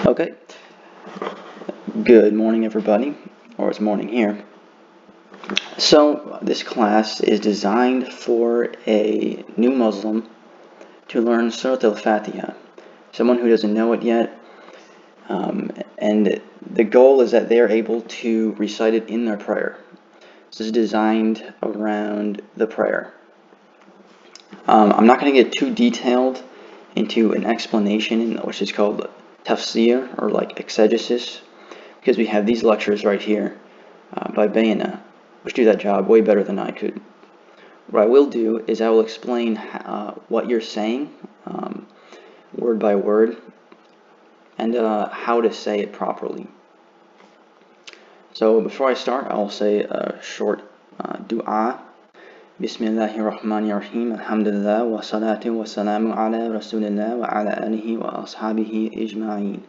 Okay, good morning everybody, or it's morning here. So this class is designed for a new Muslim to learn Surat al Fatiha, someone who doesn't know it yet, and the goal is that they are able to recite it in their prayer. This is designed around the prayer. I'm not going to get too detailed into an explanation, which is called tafsir, or like exegesis, because we have these lectures right here by Bayna, which do that job way better than I could. What I will do is I will explain what you're saying, word by word, and how to say it properly. So before I start, I'll say a short dua. Bismillahirrahmanirrahim. Alhamdulillah wa salatu wa salamu ala rasulillah wa ala alihi wa ashabihi ijma'in.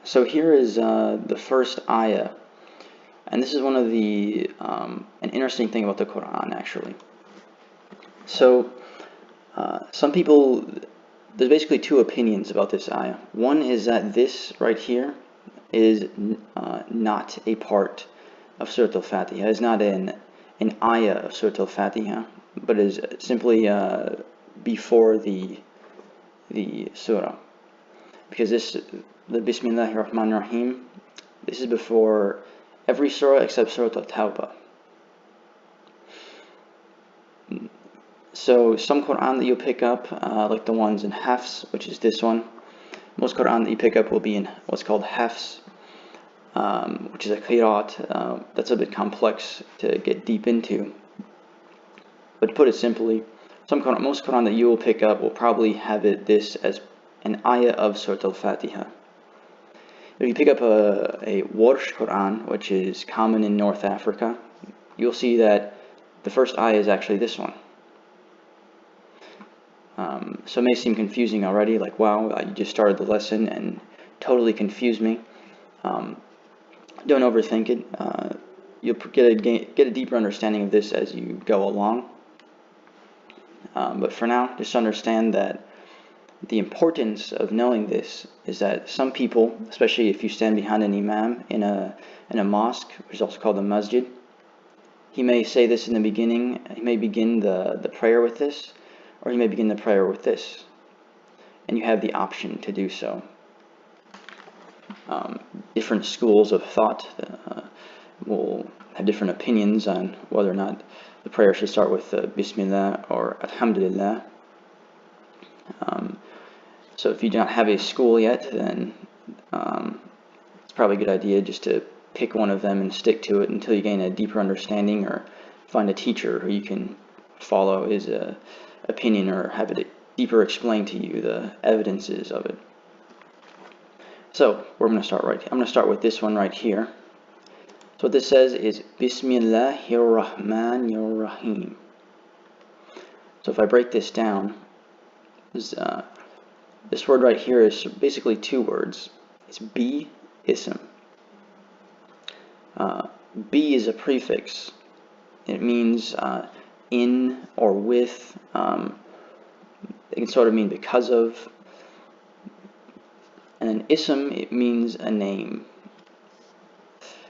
So here is the first ayah, and this is one of the an interesting thing about the Qur'an actually. So some people, there's basically two opinions about this ayah. One is that this right here is not a part of Surat al Fatiha. It's not an ayah of Surat al Fatiha, but is simply before the surah, because the Bismillahirrahmanirrahim, this is before every surah except Surat al Tawbah. So some Qur'an that you'll pick up, like the ones in Hafs, which is this one, most Qur'an that you pick up will be in what's called Hafs, which is a qira'at. That's a bit complex to get deep into. But to put it simply, most Qur'an that you will pick up will probably have this as an ayah of Surat al Fatiha. If you pick up a Warsh Qur'an, which is common in North Africa, you'll see that the first ayah is actually this one. So it may seem confusing already, like, wow, you just started the lesson and totally confused me. Don't overthink it. You'll get a deeper understanding of this as you go along. But for now, just understand that the importance of knowing this is that some people, especially if you stand behind an imam in a mosque, which is also called a masjid, he may say this in the beginning. He may begin the prayer with this, or he may begin the prayer with this, and you have the option to do so. Different schools of thought will have different opinions on whether or not the prayer should start with bismillah or alhamdulillah. So if you do not have a school yet, then it's probably a good idea just to pick one of them and stick to it until you gain a deeper understanding, or find a teacher who you can follow his opinion, or have it deeper explain to you the evidences of it. So we're going to start I'm going to start with this one right here. So what this says is Bismillahirrahmanirrahim. So if I break this down, this word right here is basically two words. It's bi, ism. Bi is a prefix. It means in or with. It can sort of mean because of. And then ism, it means a name.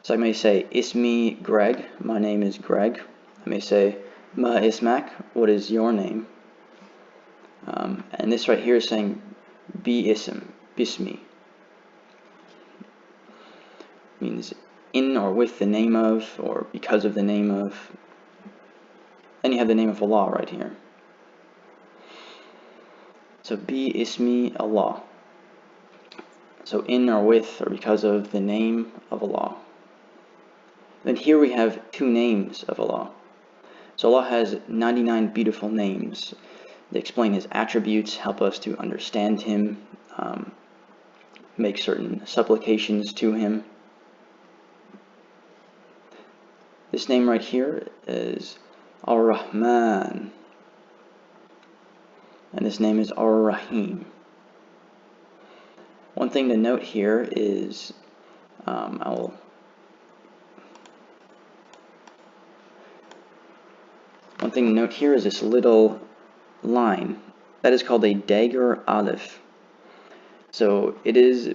So I may say ismi Greg, my name is Greg. I may say ma ismak, what is your name? And this right here is saying bi ism, bismi. Means in or with the name of, or because of the name of. Then you have the name of Allah right here. So bi ismi Allah. So in or with, or because of the name of Allah. Then here we have two names of Allah. So Allah has 99 beautiful names. They explain His attributes, help us to understand Him, make certain supplications to Him. This name right here is Ar-Rahman. And this name is Ar-Rahim. One thing to note here is, one thing to note here is this little line. That is called a dagger alif. So it is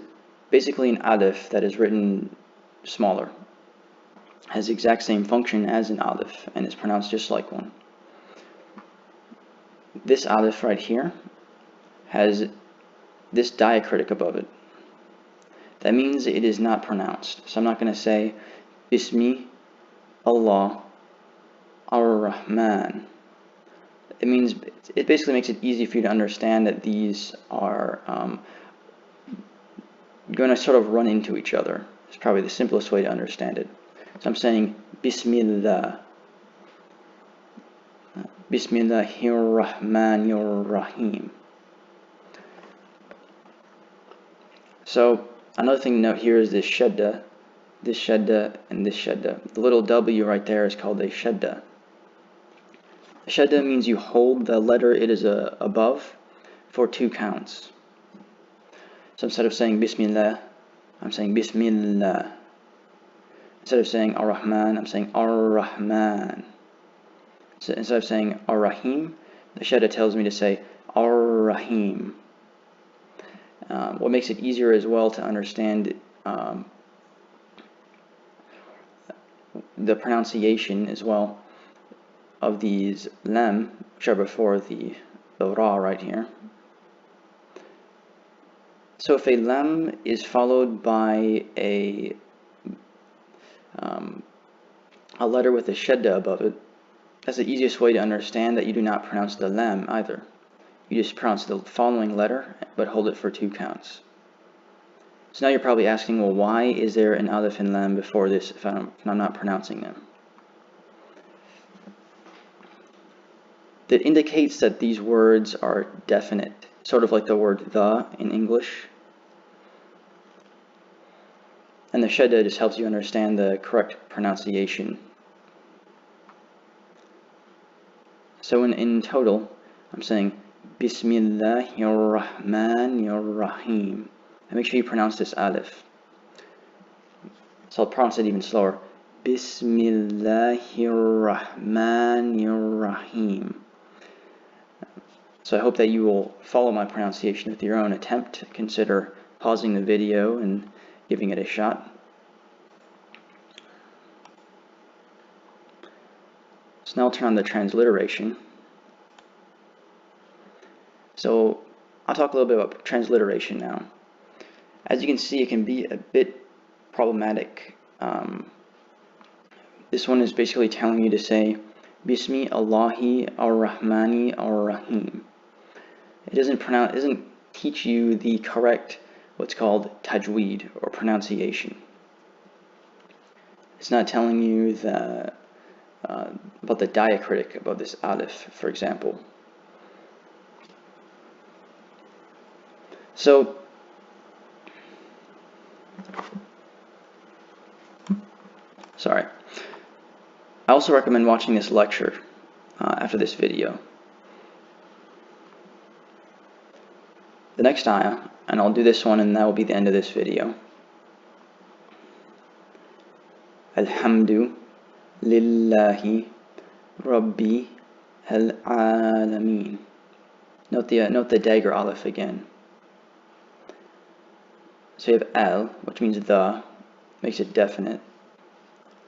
basically an alif that is written smaller. Has the exact same function as an alif and is pronounced just like one. This alif right here has this diacritic above it. That means it is not pronounced. So I'm not going to say Bismi Allah Ar-Rahman. It basically makes it easy for you to understand that these are going to sort of run into each other. It's probably the simplest way to understand it. So I'm saying Bismillah. Bismillahir-Rahmanir-Rahim. So another thing to note here is this shadda, and this shadda. The little W right there is called a shadda. A shadda means you hold the letter it is above for 2 counts. So instead of saying Bismillah, I'm saying Bismillah. Instead of saying Ar-Rahman, I'm saying Ar-Rahman. So instead of saying Ar-Rahim, the shadda tells me to say Ar-Rahim. What makes it easier as well to understand the pronunciation as well of these lam, which are before the ra right here. So if a lam is followed by a letter with a shadda above it, that's the easiest way to understand that you do not pronounce the lam either. You just pronounce the following letter, but hold it for 2 counts. So now you're probably asking, well, why is there an alif and lam before this if I'm not pronouncing them? That indicates that these words are definite, sort of like the word the in English. And the shadda just helps you understand the correct pronunciation. So in total, I'm saying Bismillahir-Rahmanir-Rahim. And make sure you pronounce this alif. So I'll pronounce it even slower. Bismillahir-Rahmanir-Rahim. So I hope that you will follow my pronunciation with your own attempt. Consider pausing the video and giving it a shot. So now I'll turn on the transliteration. So I'll talk a little bit about transliteration now. As you can see, it can be a bit problematic. This one is basically telling you to say Bismi Allahi Ar-Rahmani Ar-Rahim. It doesn't teach you the correct, what's called tajweed or pronunciation. It's not telling you about the diacritic above this alif, for example. So sorry. I also recommend watching this lecture after this video. The next ayah, and I'll do this one and that will be the end of this video. Alhamdu lillahi rabbi al-alameen. Note the dagger alif again. So you have al, which means the, makes it definite.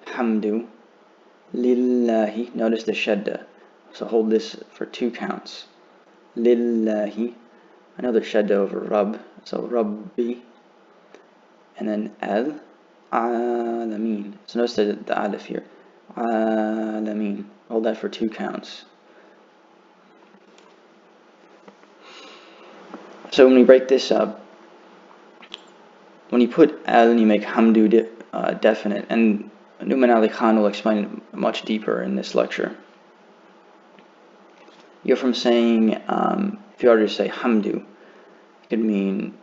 Hamdu lillahi, notice the shadda. So hold this for 2 counts. Lillahi, another shadda over rab, so rabbi, and then al-alameen. So notice the alif here. Alameen, hold that for 2 counts. So when we break this up, when you put al and you make hamdu definite, and Numan Ali Khan will explain it much deeper in this lecture. You're from saying, if you were to say hamdu, it could mean,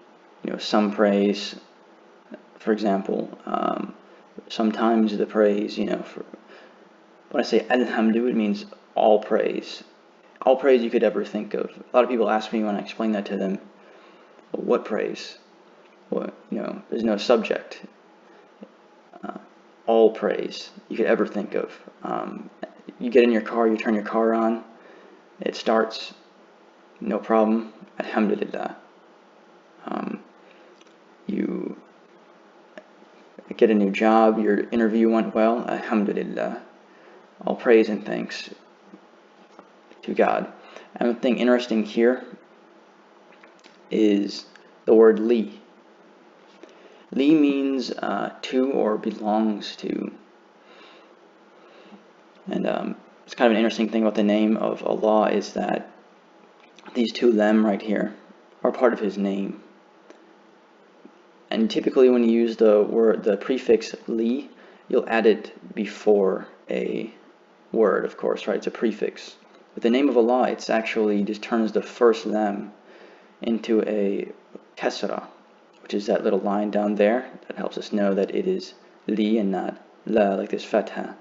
some praise. For example, sometimes the praise, when I say alhamdu, it means all praise. All praise you could ever think of. A lot of people ask me when I explain that to them, well, what praise? Well, there's no subject. All praise you could ever think of. You get in your car, you turn your car on, it starts, no problem, alhamdulillah. you get a new job, your interview went well, alhamdulillah. All praise and thanks to God. And the thing interesting here is the word li. Li means to or belongs to. And it's kind of an interesting thing about the name of Allah is that these two lam right here are part of His name. And typically when you use the prefix li, you'll add it before a word, of course, right? It's a prefix. With the name of Allah, it's actually just turns the first lam into a kasra, which is that little line down there that helps us know that it is li and not la, like this fatha.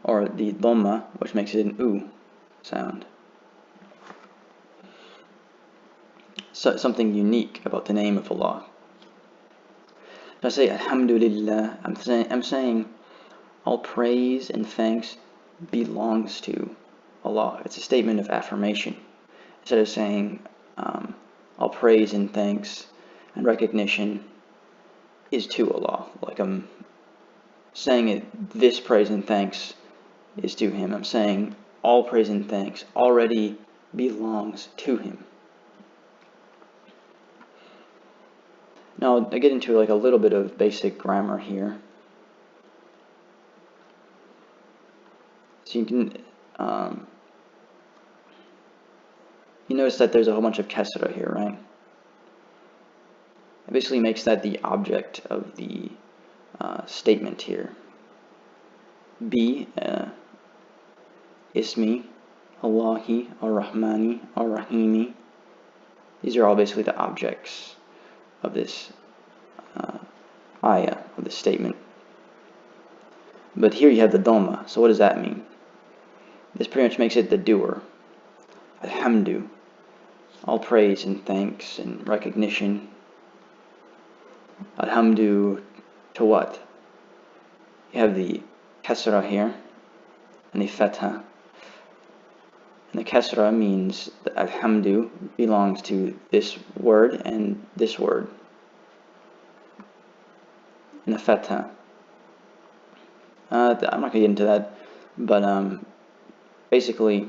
Or the dhamma, which makes it an u sound. So, something unique about the name of Allah. If I say alhamdulillah, I'm saying all praise and thanks belongs to Allah. It's a statement of affirmation. Instead of saying all praise and thanks and recognition is to Allah. Like I'm saying it, this praise and thanks is to Him. I'm saying all praise and thanks already belongs to Him. Now I get into like a little bit of basic grammar here. So you can you notice that there's a whole bunch of kasra here, right? It basically makes that the object of the statement here. Bi, ismi, Allahi, ar-Rahmani, ar-Rahimi. These are all basically the objects of this ayah, of this statement. But here you have the dhamma. So what does that mean? This pretty much makes it the doer. Alhamdu. All praise and thanks and recognition. Alhamdu to what? You have the kasra here and the fatha. And the kasra means that alhamdu belongs to this word and this word. And the fatha. I'm not going to get into that, but basically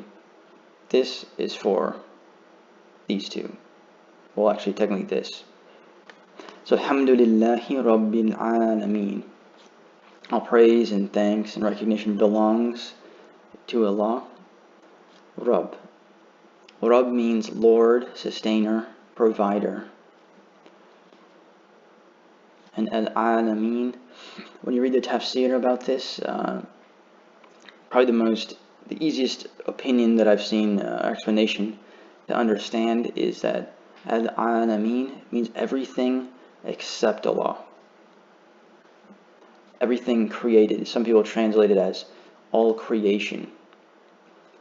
this is for these two. Well, actually technically this. So alhamdulillahi rabbil alameen. All praise and thanks and recognition belongs to Allah. Rabb. Rabb means Lord, sustainer, provider. And al-alameen, when you read the tafsir about this, probably the easiest opinion that I've seen, explanation to understand is that al-alameen means everything except Allah. Everything created. Some people translate it as all creation.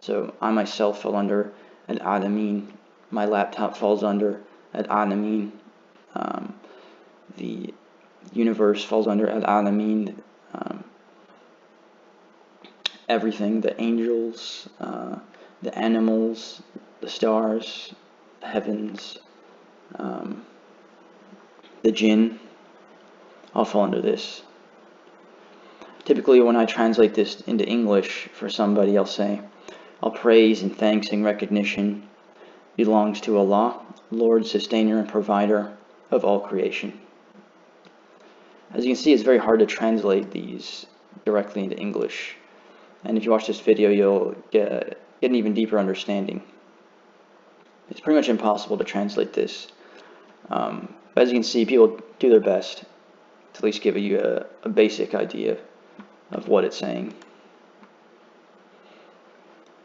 So I myself fall under al-alameen. My laptop falls under al-alameen. The universe falls under al-alameen. Everything, the angels, the animals, the stars, the heavens, the jinn, all fall under this. Typically when I translate this into English for somebody, I'll say, all praise and thanks and recognition belongs to Allah, Lord, sustainer and provider of all creation. As you can see, it's very hard to translate these directly into English. And if you watch this video, you'll get an even deeper understanding. It's pretty much impossible to translate this. But as you can see, people do their best to at least give you a basic idea of what it's saying.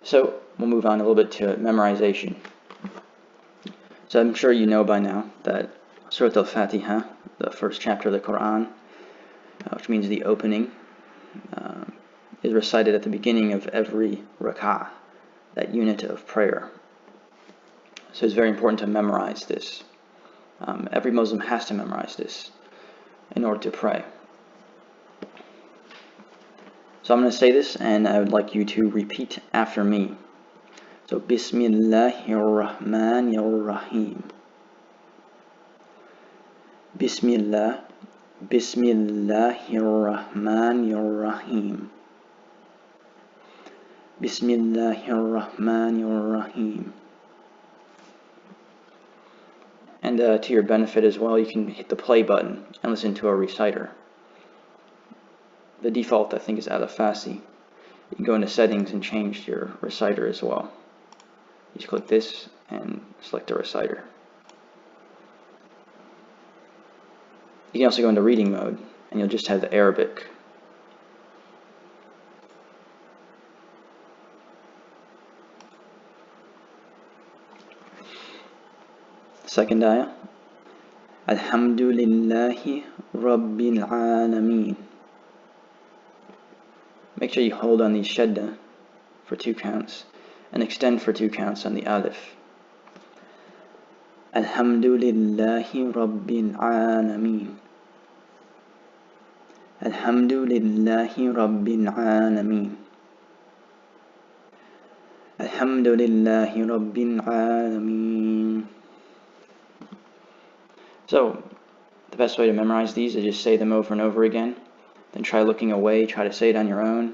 So we'll move on a little bit to memorization. So I'm sure you know by now that Surat al Fatiha, the first chapter of the Qur'an, which means the opening, is recited at the beginning of every rak'ah, that unit of prayer. So it's very important to memorize this. Every Muslim has to memorize this in order to pray. So I'm going to say this, and I would like you to repeat after me. So, Bismillahir Rahmanir Rahim. Bismillah, Bismillahirrahmanirrahim. Bismillahirrahmanirrahim. And to your benefit as well, you can hit the play button and listen to a reciter. The default, I think, is alif. You can go into settings and change your reciter as well. You just click this and select the reciter. You can also go into reading mode and you'll just have the Arabic. Second ayah. Alhamdulillahi Rabbil Alameen. Make sure you hold on these shadda for 2 counts and extend for 2 counts on the alif. Alhamdulillahi Rabbil Alameen. Alhamdulillahi Rabbil Alameen. Alhamdulillahi Rabbil Alameen. So, the best way to memorize these is just say them over and over again. Then try looking away, try to say it on your own.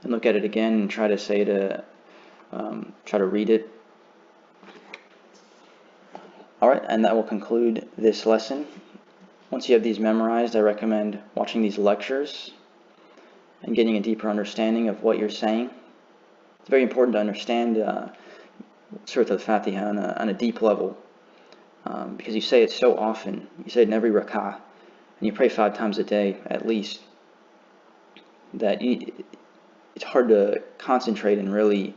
Then look at it again and try to say it, try to read it. Alright, and that will conclude this lesson. Once you have these memorized, I recommend watching these lectures and getting a deeper understanding of what you're saying. It's very important to understand Surat al Fatiha on a deep level. Because you say it so often, you say it in every rak'ah, and you pray 5 times a day at least, that it's hard to concentrate and really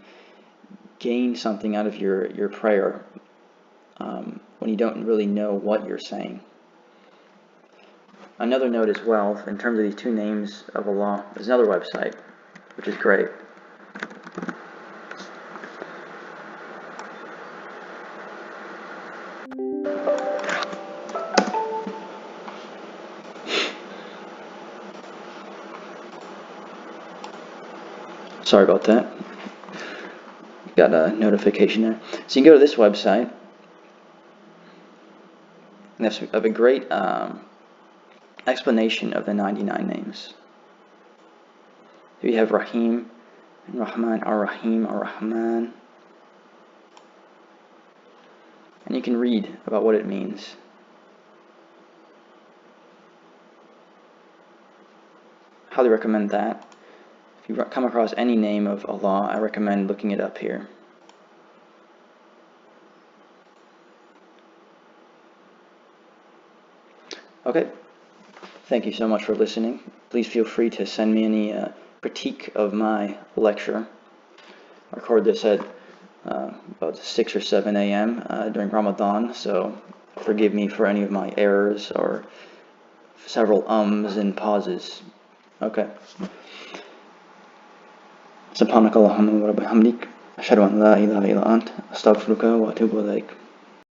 gain something out of your prayer when you don't really know what you're saying. Another note as well, in terms of these 2 names of Allah, there's another website, which is great. Sorry about that. Got a notification there. So you can go to this website, and they have a great explanation of the 99 names. Here you have Rahim, and Rahman, Ar-Rahim, Ar-Rahman. And you can read about what it means. Highly recommend that. If you come across any name of Allah, I recommend looking it up here. Okay, thank you so much for listening. Please feel free to send me any critique of my lecture. I record this at about 6 or 7 a.m. During Ramadan, so forgive me for any of my errors or several ums and pauses. Okay. سبحانك اللهم وبحمدك أشهد أن لا إله إلا أنت أستغفرك وأتوب إليك